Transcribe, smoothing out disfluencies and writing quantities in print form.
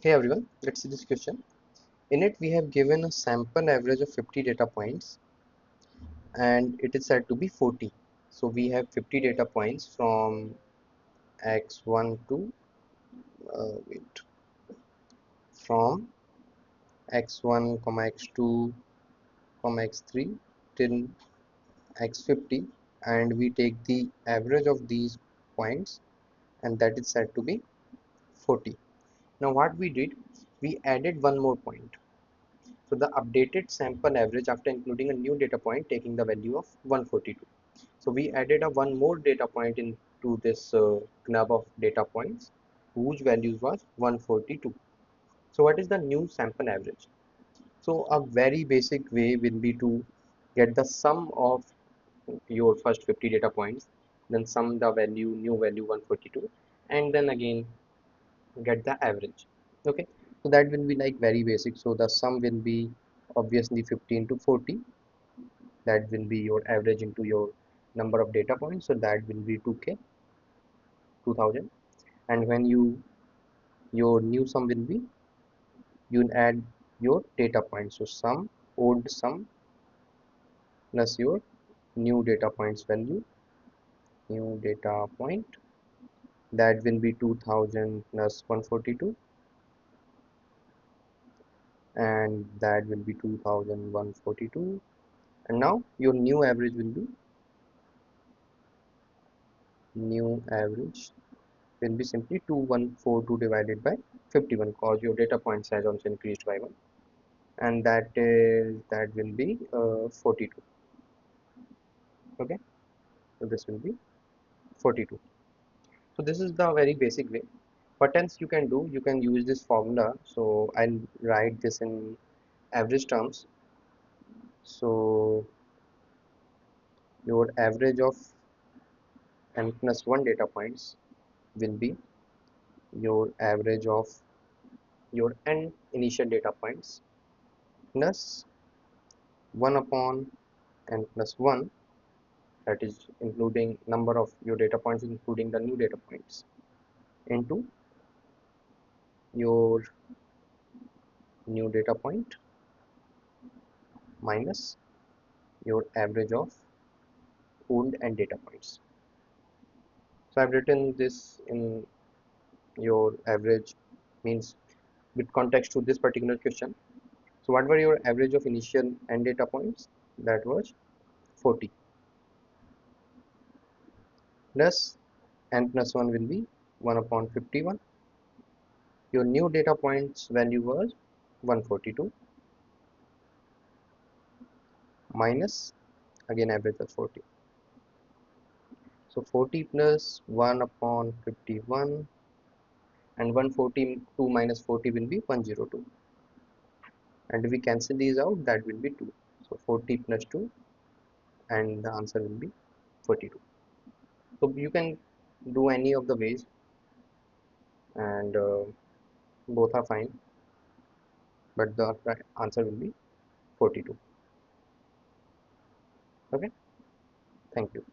Hey everyone, let's see this question. In it, we have given a sample average of 50 data points and it is said to be 40. So we have 50 data points from x1 to wait, from x1, x2, x3 till x50, and we take the average of these points and that is said to be 40. Now what we did, we added one more point. So the updated sample average after including a new data point taking the value of 142. So we added a one more data point into this knub of data points whose values was 142. So what is the new sample average? So a very basic way will be to get the sum of your first 50 data points, then sum the value, new value 142, and then again get the average. Okay, so that will be like very basic. So the sum will be obviously 15 to 40, that will be your average into your number of data points, so that will be 2k 2000. And when your new sum will be, you'll add your data points, so sum old sum plus your new data points value, new data point, that will be 2000 plus 142, and that will be 2142. And now your new average will be, new average will be simply 2142 divided by 51, because your data point size also increased by 1, and that will be 42. Okay, so this will be 42. So this is the very basic way. What else you can do, you can use this formula. So I'll write this in average terms. So your average of n plus 1 data points will be your average of your n initial data points plus 1 upon n plus 1, that is including number of your data points including the new data points, into your new data point minus your average of old and data points. So I've written this in your average, means with context to this particular question. So what were your average of initial and data points? That was 40 plus n plus 1 will be 1 upon 51. Your new data points value was 142 minus, again average was 40. So 40 plus 1 upon 51, and 142 minus 40 will be 102, and if we cancel these out, that will be 2. So 40 plus 2, and the answer will be 42. So you can do any of the ways, and both are fine, but the answer will be 42. Okay, thank you.